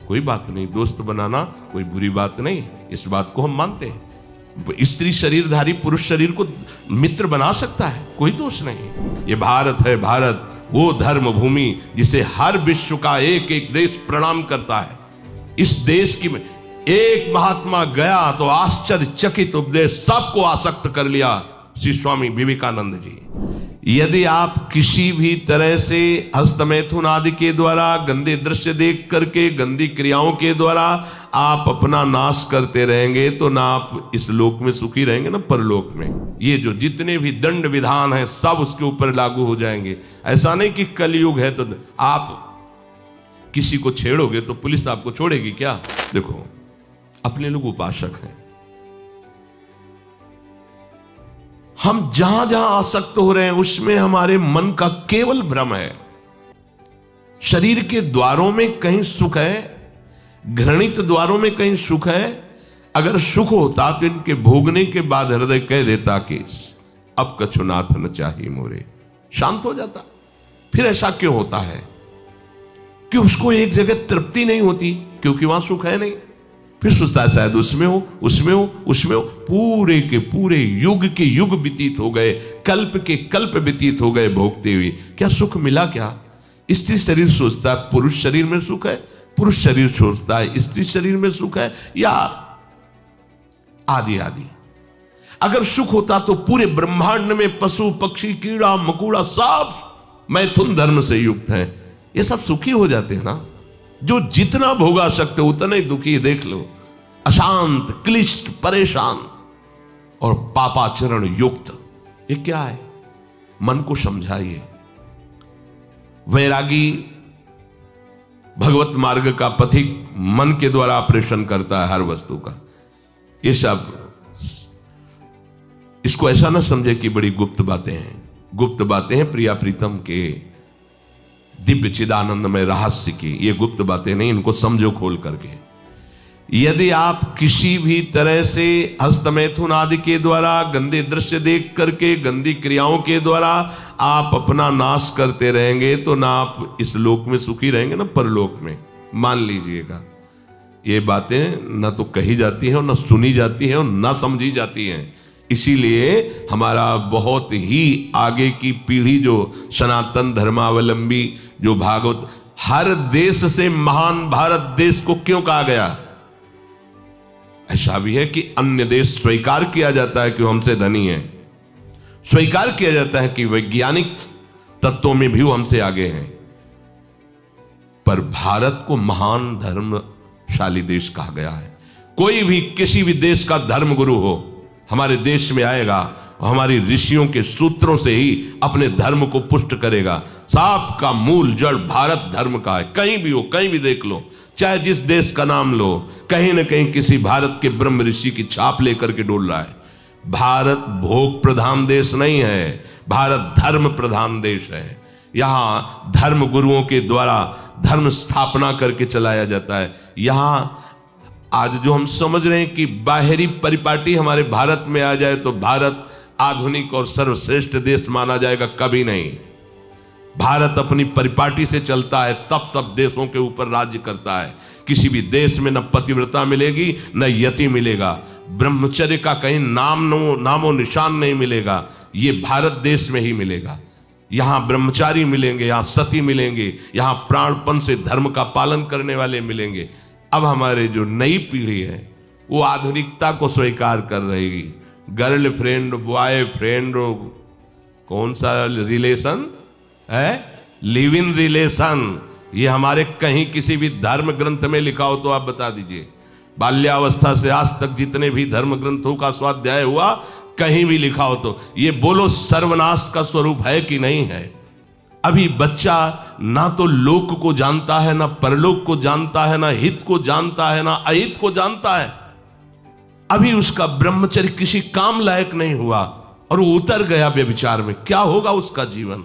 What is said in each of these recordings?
कोई बात नहीं, दोस्त बनाना कोई बुरी बात नहीं, इस बात को हम मानते हैं। स्त्री शरीरधारी पुरुष शरीर को मित्र बना सकता है, कोई दोष नहीं। ये भारत है, भारत वो धर्म भूमि जिसे हर विश्व का एक एक देश प्रणाम करता है। इस देश की एक महात्मा गया तो आश्चर्यचकित उपदेश सबको आसक्त कर लिया, श्री स्वामी विवेकानंद जी। यदि आप किसी भी तरह से हस्तमैथुन आदि के द्वारा, गंदे दृश्य देख करके, गंदी क्रियाओं के द्वारा आप अपना नाश करते रहेंगे तो ना आप इस लोक में सुखी रहेंगे ना परलोक में। ये जो जितने भी दंड विधान हैं सब उसके ऊपर लागू हो जाएंगे। ऐसा नहीं कि कलयुग है तो आप किसी को छेड़ोगे तो पुलिस आपको छोड़ेगी क्या? देखो, अपने लोग उपासक हैं, हम जहां जहां आसक्त हो रहे हैं उसमें हमारे मन का केवल भ्रम है। शरीर के द्वारों में कहीं सुख है, घृणित द्वारों में कहीं सुख है। अगर सुख होता तो इनके भोगने के बाद हृदय कह देता कि अब कछुनाथ न चाहिए मोरे, शांत हो जाता। फिर ऐसा क्यों होता है कि उसको एक जगह तृप्ति नहीं होती? क्योंकि वहां सुख है नहीं। फिर सोचता है शायद उसमें हो, उसमें हो, उसमें हो। पूरे के पूरे युग के युग व्यतीत हो गए, कल्प के कल्प व्यतीत हो गए भोगते हुए, क्या सुख मिला? क्या स्त्री शरीर सोचता है पुरुष शरीर में सुख है, पुरुष शरीर सोचता है स्त्री शरीर में सुख है, या आदि आदि। अगर सुख होता तो पूरे ब्रह्मांड में पशु पक्षी कीड़ा मकोड़ा सब मैथुन धर्म से युक्त हैं, ये सब सुखी हो जाते हैं ना। जो जितना भोगा सकते उतना ही दुखी, देख लो, अशांत, क्लिष्ट, परेशान और पापाचरण युक्त। ये क्या है? मन को समझाइए। वैरागी भगवत मार्ग का पथिक मन के द्वारा ऑपरेशन करता है हर वस्तु का। ये सब इसको ऐसा ना समझे कि बड़ी गुप्त बातें हैं। गुप्त बातें हैं प्रिया प्रीतम के दिव्य चिदानंद में रहस्य की, ये गुप्त बातें नहीं, इनको समझो खोल करके। यदि आप किसी भी तरह से हस्तमैथुन आदि के द्वारा, गंदे दृश्य देख करके, गंदी क्रियाओं के द्वारा आप अपना नाश करते रहेंगे तो ना आप इस लोक में सुखी रहेंगे ना परलोक में। मान लीजिएगा, ये बातें ना तो कही जाती हैं और ना सुनी जाती हैं और ना समझी जाती हैं। इसीलिए हमारा बहुत ही आगे की पीढ़ी जो सनातन धर्मावलंबी, जो भागवत, हर देश से महान भारत देश को क्यों कहा गया? ऐसा भी है कि अन्य देश स्वीकार किया जाता है कि वो हमसे धनी है, स्वीकार किया जाता है कि वैज्ञानिक तत्वों में भी वो हमसे आगे हैं, पर भारत को महान धर्मशाली देश कहा गया है। कोई भी किसी भी देश का धर्म गुरु हो हमारे देश में आएगा और हमारी ऋषियों के सूत्रों से ही अपने धर्म को पुष्ट करेगा। सांप का मूल जड़ भारत धर्म का है। कहीं भी हो, कहीं भी देख लो, चाहे जिस देश का नाम लो, कहीं ना कहीं किसी भारत के ब्रह्म ऋषि की छाप लेकर के डोल रहा है। भारत भोग प्रधान देश नहीं है, भारत धर्म प्रधान देश है। यहाँ धर्म गुरुओं के द्वारा धर्म स्थापना करके चलाया जाता है। यहाँ आज जो हम समझ रहे हैं कि बाहरी परिपाटी हमारे भारत में आ जाए तो भारत आधुनिक और सर्वश्रेष्ठ देश माना जाएगा, कभी नहीं। भारत अपनी परिपाटी से चलता है, तब सब देशों के ऊपर राज्य करता है। किसी भी देश में न पतिव्रता मिलेगी न यति मिलेगा, ब्रह्मचर्य का कहीं नामो निशान नहीं मिलेगा, ये भारत देश में ही मिलेगा। यहाँ ब्रह्मचारी मिलेंगे, यहाँ सती मिलेंगे, यहाँ प्राणपण से धर्म का पालन करने वाले मिलेंगे। अब हमारे जो नई पीढ़ी है वो आधुनिकता को स्वीकार कर रहेगी। गर्लफ्रेंड, बॉयफ्रेंड, कौन सा रिलेशन है? Live in relation. ये हमारे कहीं किसी भी धर्म ग्रंथ में लिखा हो तो आप बता दीजिए। बाल्यावस्था से आज तक जितने भी धर्म ग्रंथों का स्वाध्याय हुआ, कहीं भी लिखा हो तो ये बोलो सर्वनाश का स्वरूप है कि नहीं है? अभी बच्चा ना तो लोक को जानता है, ना परलोक को जानता है, ना हित को जानता है, ना अहित को जानता है। अभी उसका ब्रह्मचर्य किसी काम लायक नहीं हुआ और वो उतर गया व्यभिचार में। क्या होगा उसका जीवन?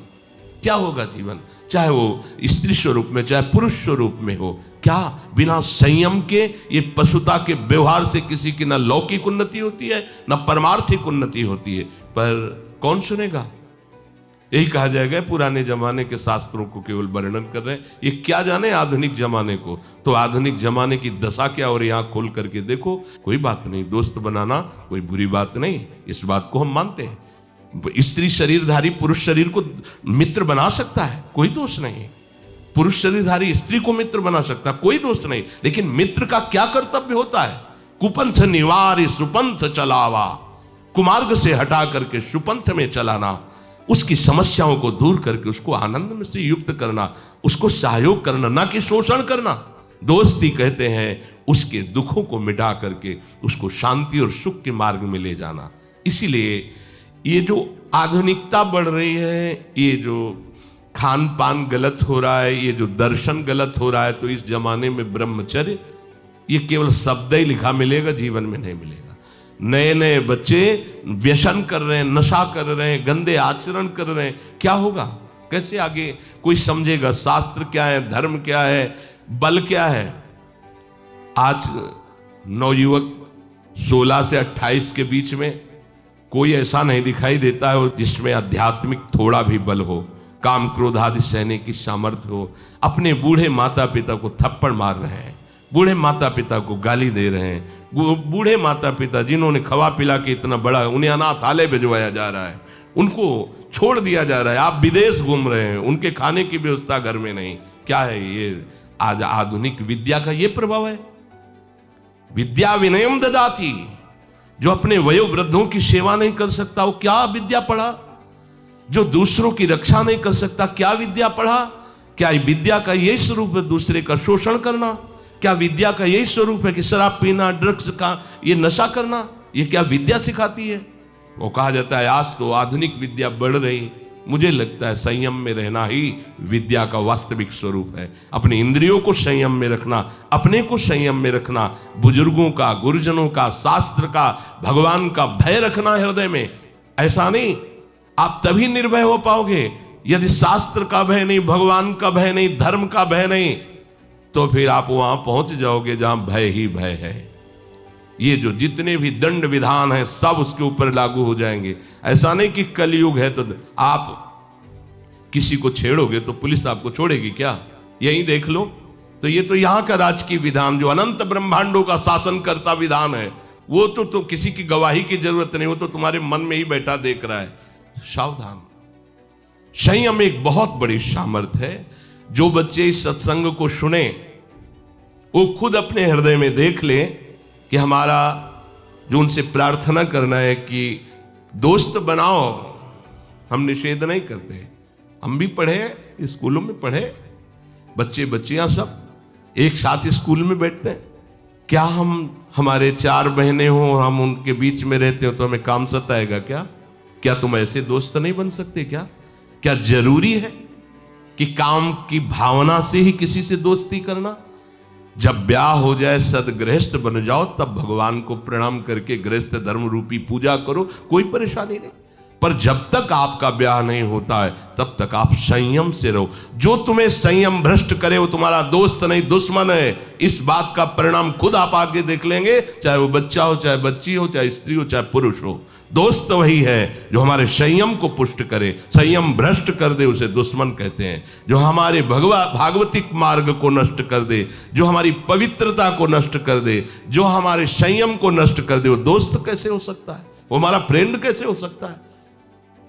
क्या होगा जीवन? चाहे वो स्त्री स्वरूप में चाहे पुरुष स्वरूप में हो, क्या बिना संयम के ये पशुता के व्यवहार से किसी की ना लौकिक उन्नति होती है ना परमार्थिक उन्नति होती है? पर कौन सुनेगा? यही कहा जाएगा पुराने जमाने के शास्त्रों को केवल वर्णन कर रहे हैं, ये क्या जाने आधुनिक जमाने को। तो आधुनिक जमाने की दशा क्या हो रही है, आंख खोल करके देखो। कोई बात नहीं, दोस्त बनाना कोई बुरी बात नहीं, इस बात को हम मानते हैं। स्त्री शरीरधारी पुरुष शरीर को मित्र बना सकता है, कोई दोष नहीं। पुरुष शरीरधारी स्त्री को मित्र बना सकता है, कोई दोष नहीं। लेकिन मित्र का क्या कर्तव्य होता है? कुपंथ निवारी सुपंथ चलावा, कुमार्ग से हटा करके सुपंथ में चलाना, उसकी समस्याओं को दूर करके उसको आनंद में से युक्त करना, उसको सहयोग करना, ना कि शोषण करना। दोस्ती कहते हैं उसके दुखों को मिटा करके उसको शांति और सुख के मार्ग में ले जाना। इसीलिए ये जो आधुनिकता बढ़ रही है, ये जो खान पान गलत हो रहा है, ये जो दर्शन गलत हो रहा है, तो इस जमाने में ब्रह्मचर्य ये केवल शब्द ही लिखा मिलेगा, जीवन में नहीं मिलेगा। नए नए बच्चे व्यसन कर रहे हैं, नशा कर रहे हैं, गंदे आचरण कर रहे हैं, क्या होगा? कैसे आगे कोई समझेगा शास्त्र क्या है, धर्म क्या है, बल क्या है? आज नवयुवक 16 से 28 के बीच में कोई ऐसा नहीं दिखाई देता है जिसमें आध्यात्मिक थोड़ा भी बल हो, काम क्रोध आदि सहने की सामर्थ्य हो। अपने बूढ़े माता पिता को थप्पड़ मार रहे हैं, बूढ़े माता पिता को गाली दे रहे हैं, बूढ़े माता पिता जिन्होंने खवा पिला के इतना बड़ा, उन्हें अनाथालय भिजवाया जा रहा है, उनको छोड़ दिया जा रहा है। आप विदेश घूम रहे हैं, उनके खाने की व्यवस्था घर में नहीं। क्या है ये? आज आधुनिक विद्या का ये प्रभाव है। विद्या विनयम ददाती, जो अपने वयोवृद्धों की सेवा नहीं कर सकता वो क्या विद्या पढ़ा? जो दूसरों की रक्षा नहीं कर सकता क्या विद्या पढ़ा? क्या विद्या का यही स्वरूप है दूसरे का शोषण करना? क्या विद्या का यही स्वरूप है कि शराब पीना, ड्रग्स का ये नशा करना? ये क्या विद्या सिखाती है? वो कहा जाता है आज तो आधुनिक विद्या बढ़ रही। मुझे लगता है संयम में रहना ही विद्या का वास्तविक स्वरूप है। अपने इंद्रियों को संयम में रखना, अपने को संयम में रखना, बुजुर्गों का, गुरुजनों का, शास्त्र का, भगवान का भय रखना हृदय में। ऐसा नहीं, आप तभी निर्भय हो पाओगे यदि शास्त्र का भय नहीं, भगवान का भय नहीं, धर्म का भय नहीं, तो फिर आप वहां पहुंच जाओगे जहां भय ही भय है। ये जो जितने भी दंड विधान हैं सब उसके ऊपर लागू हो जाएंगे। ऐसा नहीं कि कलयुग है तो आप किसी को छेड़ोगे तो पुलिस आपको छोड़ेगी क्या? यही देख लो। तो ये तो यहां का राजकीय विधान जो अनंत ब्रह्मांडों का शासन करता विधान है, वो तो किसी की गवाही की जरूरत नहीं, वो तो तुम्हारे मन में ही बैठा देख रहा है। सावधान। संयम एक बहुत बड़ी सामर्थ्य है। जो बच्चे इस सत्संग को सुने वो खुद अपने हृदय में देख ले कि हमारा जो उनसे प्रार्थना करना है कि दोस्त बनाओ, हम निषेध नहीं करते। हम भी पढ़े, स्कूलों में पढ़े, बच्चे बच्चियां सब एक साथ स्कूल में बैठते हैं। क्या हमारे 4 बहनें हों और हम उनके बीच में रहते हो तो हमें काम सताएगा क्या? क्या तुम ऐसे दोस्त नहीं बन सकते क्या? क्या जरूरी है कि काम की भावना से ही किसी से दोस्ती करना? जब ब्याह हो जाए, सदगृहस्थ बन जाओ, तब भगवान को प्रणाम करके गृहस्थ धर्म रूपी पूजा करो, कोई परेशानी नहीं। पर जब तक आपका ब्याह नहीं होता है तब तक आप संयम से रहो। जो तुम्हें संयम भ्रष्ट करे वो तुम्हारा दोस्त नहीं दुश्मन है। इस बात का परिणाम खुद आप आगे देख लेंगे, चाहे वो बच्चा हो, चाहे बच्ची हो, चाहे स्त्री हो, चाहे पुरुष हो। दोस्त वही है जो हमारे संयम को पुष्ट करे। संयम भ्रष्ट कर दे उसे दुश्मन कहते हैं। जो हमारे भागवतिक मार्ग को नष्ट कर दे, जो हमारी पवित्रता को नष्ट कर दे, जो हमारे संयम को नष्ट कर दे, वो दोस्त कैसे हो सकता है? वो हमारा फ्रेंड कैसे हो सकता है?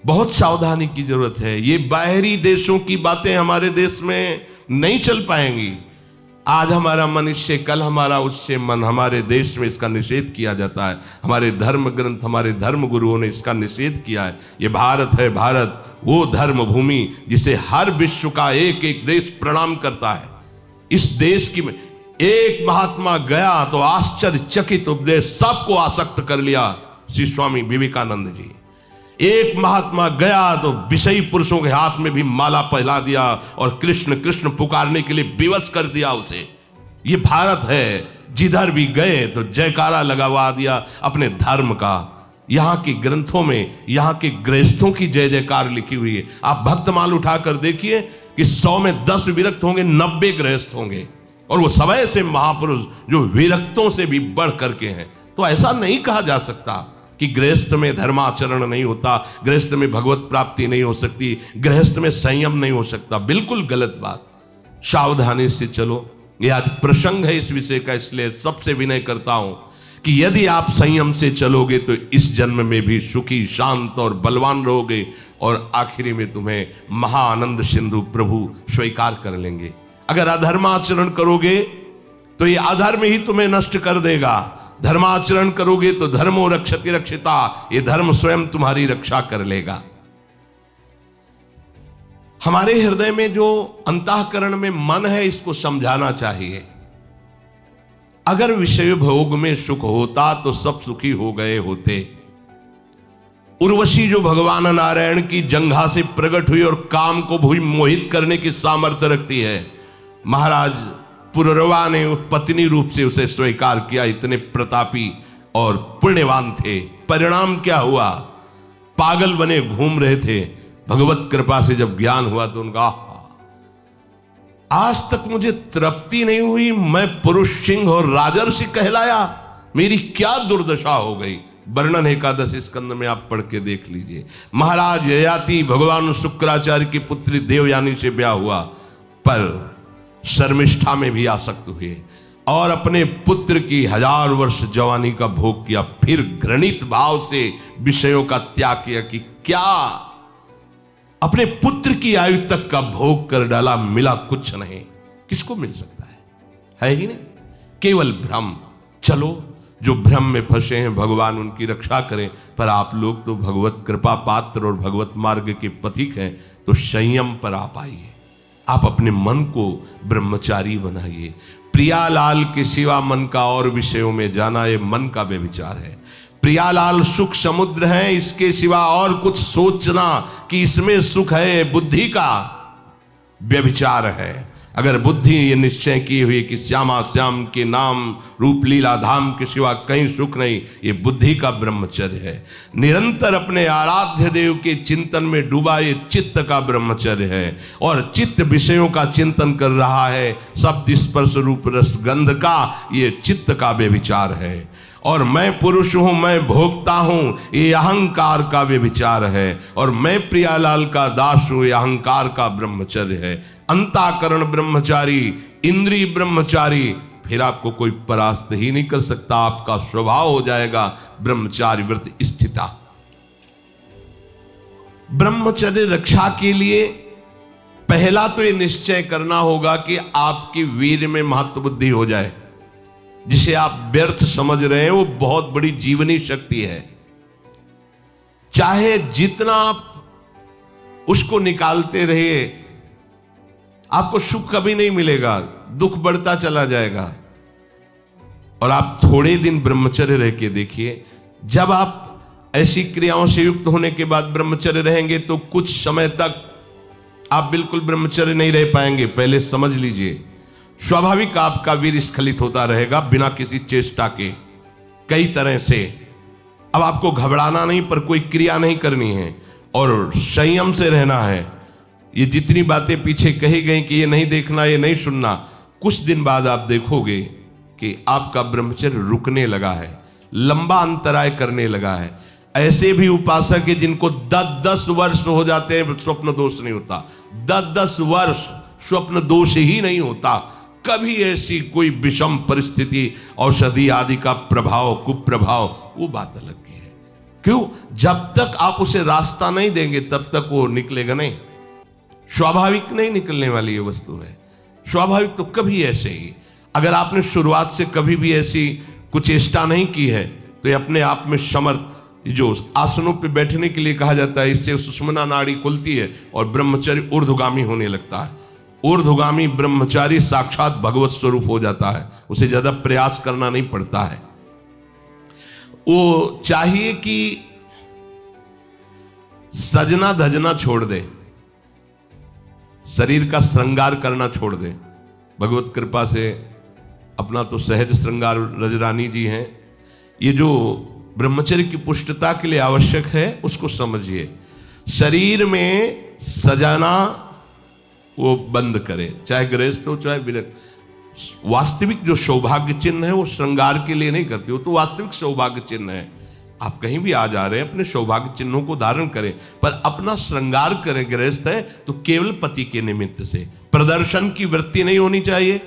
बहुत सावधानी की जरूरत है। ये बाहरी देशों की बातें हमारे देश में नहीं चल पाएंगी। आज हमारा मन इससे, कल हमारा उससे मन। हमारे देश में इसका निषेध किया जाता है। हमारे धर्म ग्रंथ, हमारे धर्म गुरुओं ने इसका निषेध किया है। ये भारत है, भारत वो धर्म भूमि जिसे हर विश्व का एक एक देश प्रणाम करता है। इस देश की एक महात्मा गया तो आश्चर्यचकित उपदेश सबको आसक्त कर लिया, श्री स्वामी विवेकानंद जी। एक महात्मा गया तो विषयी पुरुषों के हाथ में भी माला पहला दिया और कृष्ण कृष्ण पुकारने के लिए विवश कर दिया उसे। ये भारत है, जिधर भी गए तो जयकारा लगवा दिया अपने धर्म का। यहाँ के ग्रंथों में यहाँ के गृहस्थों की जय जयकार लिखी हुई है। आप भक्तमाल उठाकर देखिए कि 100 में 10 विरक्त होंगे, 90 गृहस्थ होंगे, और वो सब ऐसे महापुरुष जो विरक्तों से भी बढ़ करके हैं। तो ऐसा नहीं कहा जा सकता कि गृहस्थ में धर्माचरण नहीं होता, गृहस्थ में भगवत प्राप्ति नहीं हो सकती, गृहस्थ में संयम नहीं हो सकता। बिल्कुल गलत बात। सावधानी से चलो। यह आज प्रसंग है इस विषय का, इसलिए सबसे विनय करता हूं कि यदि आप संयम से चलोगे तो इस जन्म में भी सुखी, शांत और बलवान रहोगे और आखिरी में तुम्हें महाआनंद सिंधु प्रभु स्वीकार कर लेंगे। अगर अधर्माचरण करोगे तो ये अधर्म ही तुम्हें नष्ट कर देगा, धर्माचरण करोगे तो धर्मो रक्षति रक्षिता, ये धर्म स्वयं तुम्हारी रक्षा कर लेगा। हमारे हृदय में जो अंतःकरण में मन है, इसको समझाना चाहिए। अगर विषय भोग में सुख होता तो सब सुखी हो गए होते। उर्वशी जो भगवान नारायण की जंघा से प्रकट हुई और काम को भी मोहित करने की सामर्थ्य रखती है, महाराज पुररवा ने पत्नी रूप से उसे स्वीकार किया। इतने प्रतापी और पुण्यवान थे। परिणाम क्या हुआ? पागल बने घूम रहे थे। भगवत कृपा से जब ज्ञान हुआ तो उनका आज तक मुझे तृप्ति नहीं हुई, मैं पुरुष सिंह और राजर्षि कहलाया, मेरी क्या दुर्दशा हो गई। वर्णन एकादश स्कंद में आप पढ़ के देख लीजिए। महाराज ययाति भगवान शुक्राचार्य की पुत्री देवयानी से ब्याह हुआ, पर शर्मिष्ठा में भी आसक्त हुए और अपने पुत्र की 1000 वर्ष जवानी का भोग किया। फिर घृणित भाव से विषयों का त्याग किया कि क्या अपने पुत्र की आयु तक का भोग कर डाला, मिला कुछ नहीं। किसको मिल सकता है ही नहीं, केवल भ्रम। चलो, जो भ्रम में फंसे हैं भगवान उनकी रक्षा करें, पर आप लोग तो भगवत कृपा पात्र और भगवत मार्ग के पथिक हैं, तो संयम पर आप आइए। आप अपने मन को ब्रह्मचारी बनाइए। प्रियालाल के सिवा मन का और विषयों में जाना, ये मन का व्यभिचार है। प्रियालाल सुख समुद्र है, इसके सिवा और कुछ सोचना कि इसमें सुख है, बुद्धि का व्यभिचार है। अगर बुद्धि ये निश्चय की हुई कि श्यामा श्याम के नाम रूप लीला धाम के सिवा कहीं सुख नहीं, ये बुद्धि का ब्रह्मचर्य है। निरंतर अपने आराध्य देव के चिंतन में डूबा, ये चित्त का ब्रह्मचर्य है। और चित्त विषयों का चिंतन कर रहा है, शब्द स्पर्श रूप रस गंध का, ये चित्त का व्यभिचार है। और मैं पुरुष हूं, मैं भोगता हूं, ये अहंकार का व्यभिचार है। और मैं प्रियालाल का दास हूं, ये अहंकार का ब्रह्मचर्य है। अंताकरण ब्रह्मचारी, इंद्रिय ब्रह्मचारी, फिर आपको कोई परास्त ही नहीं कर सकता। आपका स्वभाव हो जाएगा ब्रह्मचारी व्रत स्थिता। ब्रह्मचर्य रक्षा के लिए पहला तो ये निश्चय करना होगा कि आपकी वीर में महत्व बुद्धि हो जाए। जिसे आप व्यर्थ समझ रहे हैं वो बहुत बड़ी जीवनी शक्ति है। चाहे जितना आप उसको निकालते रहिए, आपको सुख कभी नहीं मिलेगा, दुख बढ़ता चला जाएगा। और आप थोड़े दिन ब्रह्मचर्य रह के देखिए, जब आप ऐसी क्रियाओं से युक्त होने के बाद ब्रह्मचर्य रहेंगे तो कुछ समय तक आप बिल्कुल ब्रह्मचर्य नहीं रह पाएंगे। पहले समझ लीजिए, स्वाभाविक आपका वीर स्खलित होता रहेगा बिना किसी चेष्टा के, कई तरह से। अब आपको घबराना नहीं, पर कोई क्रिया नहीं करनी है और संयम से रहना है। ये जितनी बातें पीछे कही गई कि ये नहीं देखना, ये नहीं सुनना, कुछ दिन बाद आप देखोगे कि आपका ब्रह्मचर्य रुकने लगा है, लंबा अंतराय करने लगा है। ऐसे भी उपासक है जिनको 10-10 वर्ष हो जाते हैं, स्वप्न दोष नहीं होता। 10-10 वर्ष स्वप्न दोष ही नहीं होता। कभी ऐसी कोई विषम परिस्थिति, औषधि आदि का प्रभाव, कुप्रभाव, वो बात अलग की है। क्यों? जब तक आप उसे रास्ता नहीं देंगे तब तक वो निकलेगा नहीं। स्वाभाविक नहीं निकलने वाली ये वस्तु है। स्वाभाविक तो कभी ऐसे ही, अगर आपने शुरुआत से कभी भी ऐसी कुछ चेष्टा नहीं की है तो ये अपने आप में समर्थ। जो आसनों पे बैठने के लिए कहा जाता है, इससे सुषुम्ना नाड़ी खुलती है और ब्रह्मचर्य ऊर्ध्वगामी होने लगता है। ऊर्ध्वगामी ब्रह्मचारी साक्षात भगवत स्वरूप हो जाता है, उसे ज्यादा प्रयास करना नहीं पड़ता है। वो चाहिए कि सजना धजना छोड़ दे, शरीर का श्रृंगार करना छोड़ दे। भगवत कृपा से अपना तो सहज श्रृंगार रजरानी जी हैं। ये जो ब्रह्मचर्य की पुष्टता के लिए आवश्यक है उसको समझिए। शरीर में सजाना वो बंद करे, चाहे गृहस्थ हो चाहे विरक्त। वास्तविक जो सौभाग्य चिन्ह है वो श्रृंगार के लिए नहीं करते हो, तो वास्तविक सौभाग्य चिन्ह है। आप कहीं भी आ जा रहे हैं, अपने सौभाग्य चिन्हों को धारण करें, पर अपना श्रृंगार करें। गृहस्थ है तो केवल पति के निमित्त से, प्रदर्शन की वृत्ति नहीं होनी चाहिए।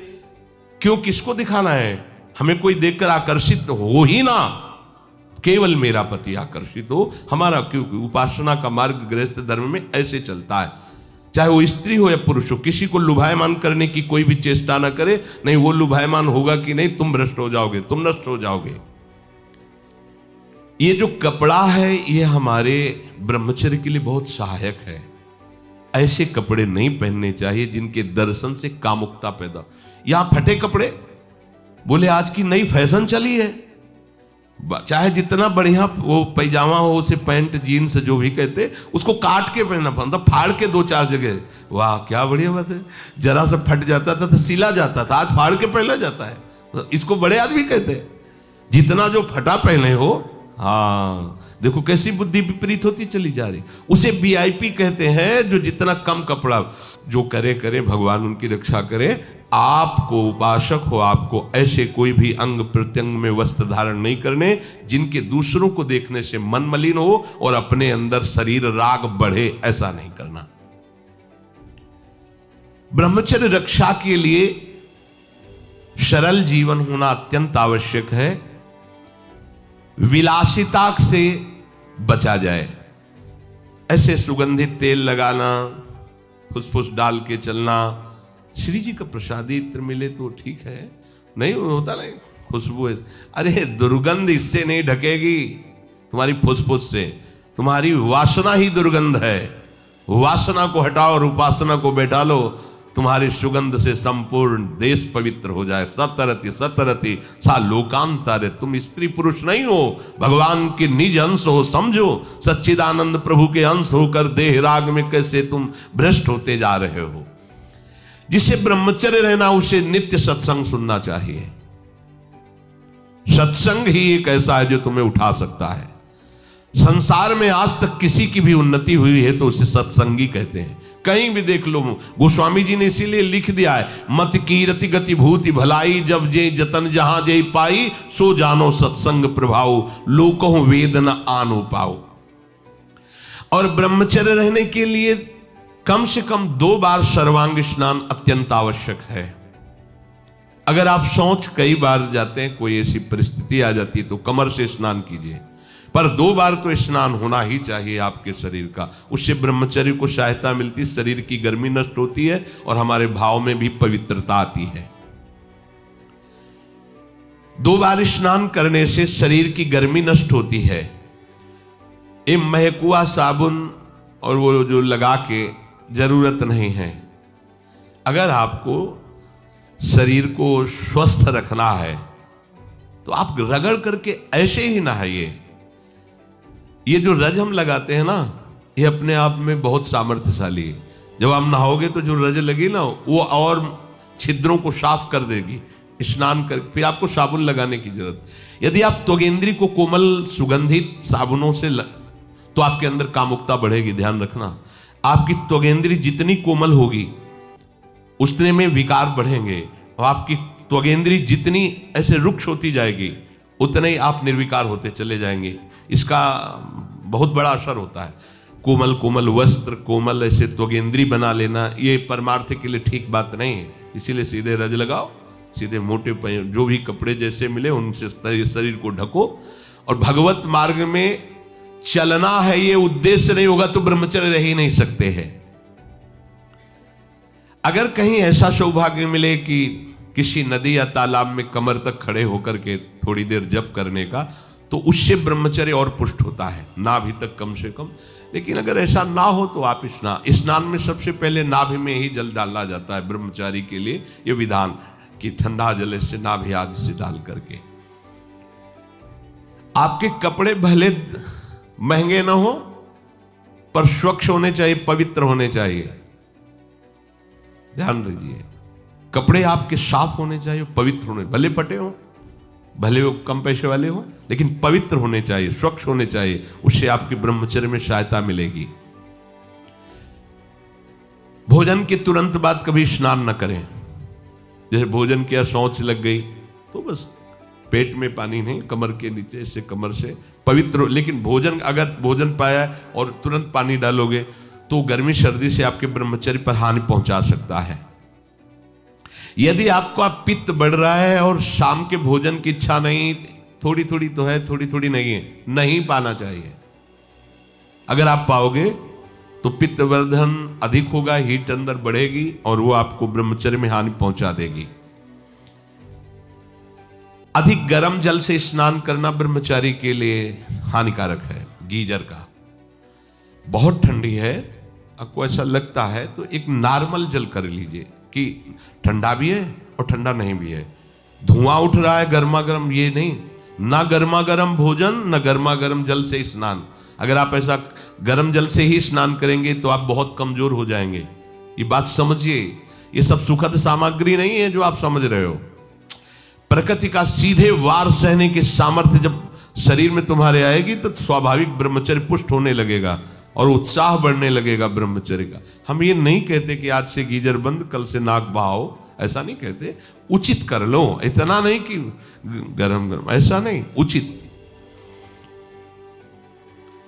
क्यों, किसको दिखाना है? हमें कोई देखकर आकर्षित हो ही ना, केवल मेरा पति आकर्षित हो हमारा। क्योंकि उपासना का मार्ग गृहस्थ धर्म में ऐसे चलता है, चाहे वो स्त्री हो या पुरुष हो। किसी को लुभायमान करने की कोई भी चेष्टा ना करे, नहीं वो लुभायमान होगा कि नहीं, तुम भ्रष्ट हो जाओगे, तुम नष्ट हो जाओगे। ये जो कपड़ा है ये हमारे ब्रह्मचर्य के लिए बहुत सहायक है। ऐसे कपड़े नहीं पहनने चाहिए जिनके दर्शन से कामुकता पैदा। यहां फटे कपड़े, बोले आज की नई फैशन चली है, चाहे जितना बढ़िया वो पैजामा हो, उसे पैंट जीन्स जो भी कहते, उसको काट के पहनना पड़ता, फाड़ के 2-4 जगह। वाह क्या बढ़िया बात है। जरा सा फट जाता था तो सिला जाता था, आज फाड़ के पहना जाता है। इसको बड़े आदमी कहते हैं। जितना जो फटा पहने हो, हाँ देखो कैसी बुद्धि विपरीत होती चली जा रही। उसे वीआईपी कहते हैं, जो जितना कम कपड़ा जो करे करे, भगवान उनकी रक्षा करे। आपको उपासक हो, आपको ऐसे कोई भी अंग प्रत्यंग में वस्त्र धारण नहीं करने जिनके दूसरों को देखने से मन मलिन हो और अपने अंदर शरीर राग बढ़े, ऐसा नहीं करना। ब्रह्मचर्य रक्षा के लिए सरल जीवन होना अत्यंत आवश्यक है। विलासिता से बचा जाए। ऐसे सुगंधित तेल लगाना, फुसफुस डाल के चलना, श्री जी का प्रसादी इत्र मिले तो ठीक है, नहीं होता नहीं खुशबू है। अरे दुर्गंध इससे नहीं ढकेगी, तुम्हारी फुसफुस से। तुम्हारी वासना ही दुर्गंध है। वासना को हटाओ और उपासना को बैठा लो, तुम्हारी सुगंध से संपूर्ण देश पवित्र हो जाए। सतरति सतरति सा लोकांतर। तुम स्त्री पुरुष नहीं हो, भगवान के निज अंश हो, समझो। सच्चिदानंद प्रभु के अंश होकर देह राग में कैसे तुम भ्रष्ट होते जा रहे हो। जिसे ब्रह्मचर्य रहना, उसे नित्य सत्संग सुनना चाहिए। सत्संग ही एक ऐसा है जो तुम्हें उठा सकता है। संसार में आज तक किसी की भी उन्नति हुई है तो उसे सत्संगी कहते हैं। कहीं भी देख लो, गोस्वामी जी ने इसीलिए लिख दिया है, मत कीरति गति भूति भलाई, जब जे जतन जहां जे पाई, सो जानो सत्संग प्रभाव, लोकहु वेद न आनो पाओ। और ब्रह्मचर्य रहने के लिए कम से कम 2 बार सर्वांग स्नान अत्यंत आवश्यक है। अगर आप सोच कई बार जाते हैं, कोई ऐसी परिस्थिति आ जाती है तो कमर से स्नान कीजिए, पर 2 बार तो स्नान होना ही चाहिए आपके शरीर का। उससे ब्रह्मचर्य को सहायता मिलती है, शरीर की गर्मी नष्ट होती है और हमारे भाव में भी पवित्रता आती है। 2 बार स्नान करने से शरीर की गर्मी नष्ट होती है। ये महकुआ साबुन और वो जो लगा के जरूरत नहीं है। अगर आपको शरीर को स्वस्थ रखना है तो आप रगड़ करके ऐसे ही नहाइए। ये जो रज हम लगाते हैं ना, ये अपने आप में बहुत सामर्थ्यशाली है। जब आप नहाओगे तो जो रज लगी ना, वो और छिद्रों को साफ कर देगी। स्नान कर फिर आपको साबुन लगाने की जरूरत। यदि आप त्वगेंद्री को कोमल सुगंधित साबुनों से तो आपके अंदर कामुकता बढ़ेगी। ध्यान रखना, आपकी त्वगेंद्री जितनी कोमल होगी उतने में विकार बढ़ेंगे, और आपकी त्वगेंद्री जितनी ऐसे रुक्ष होती जाएगी उतने ही आप निर्विकार होते चले जाएंगे। इसका बहुत बड़ा असर होता है। कोमल कोमल वस्त्र, कोमल ऐसे त्वगेंद्री बना लेना, ये परमार्थ के लिए ठीक बात नहीं है। इसीलिए सीधे रज लगाओ, सीधे मोटे जो भी कपड़े जैसे मिले उनसे शरीर को ढको। और भगवत मार्ग में चलना है, ये उद्देश्य नहीं होगा तो ब्रह्मचर्य रह ही नहीं सकते हैं। अगर कहीं ऐसा सौभाग्य मिले कि किसी नदी या तालाब में कमर तक खड़े होकर के थोड़ी देर जप करने का, तो उससे ब्रह्मचर्य और पुष्ट होता है, नाभि तक कम से कम। लेकिन अगर ऐसा ना हो तो आप स्नान में सबसे पहले नाभि में ही जल डाला जाता है ब्रह्मचारी के लिए। यह विधान कि ठंडा जल से नाभि आदि से डाल करके। आपके कपड़े भले महंगे ना हो पर स्वच्छ होने चाहिए, पवित्र होने चाहिए। ध्यान रखिए, कपड़े आपके साफ होने चाहिए, पवित्र होने, भले फटे हो, भले वो कम पैसे वाले हो, लेकिन पवित्र होने चाहिए, स्वच्छ होने चाहिए। उससे आपके ब्रह्मचर्य में सहायता मिलेगी। भोजन के तुरंत बाद कभी स्नान न करें। जैसे भोजन किया, शौच लग गई तो बस पेट में पानी नहीं, कमर के नीचे से, कमर से पवित्र। लेकिन भोजन, अगर भोजन पाया और तुरंत पानी डालोगे तो गर्मी सर्दी से आपके ब्रह्मचर्य पर हानि पहुंचा सकता है। यदि आपका पित्त बढ़ रहा है और शाम के भोजन की इच्छा नहीं, थोड़ी थोड़ी तो है, थोड़ी थोड़ी नहीं है, नहीं पाना चाहिए। अगर आप पाओगे तो पित्तवर्धन अधिक होगा, हीट अंदर बढ़ेगी और वो आपको ब्रह्मचर्य में हानि पहुंचा देगी। अधिक गर्म जल से स्नान करना ब्रह्मचारी के लिए हानिकारक है। गीजर का बहुत ठंडी है, आपको ऐसा लगता है तो एक नॉर्मल जल कर लीजिए कि ठंडा भी है और ठंडा नहीं भी है। धुआं उठ रहा है गर्मा गर्म, ये नहीं, ना गर्मा गर्म भोजन ना गर्मा गर्म जल से स्नान। अगर आप ऐसा गर्म जल से ही स्नान करेंगे तो आप बहुत कमजोर हो जाएंगे। ये बात समझिए, ये सब सुखद सामग्री नहीं है जो आप समझ रहे हो। प्रकृति का सीधे वार सहने की सामर्थ्य जब शरीर में तुम्हारे आएगी तो स्वाभाविक ब्रह्मचर्य पुष्ट होने लगेगा और उत्साह बढ़ने लगेगा ब्रह्मचर्य का। हम ये नहीं कहते कि आज से गीजर बंद, कल से नाक बहाओ, ऐसा नहीं कहते। उचित कर लो, इतना नहीं कि गरम गरम, ऐसा नहीं, उचित।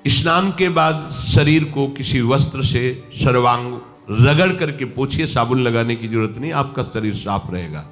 स्नान के बाद शरीर को किसी वस्त्र से सर्वांग रगड़ करके पोछिए, साबुन लगाने की जरूरत नहीं, आपका शरीर साफ रहेगा।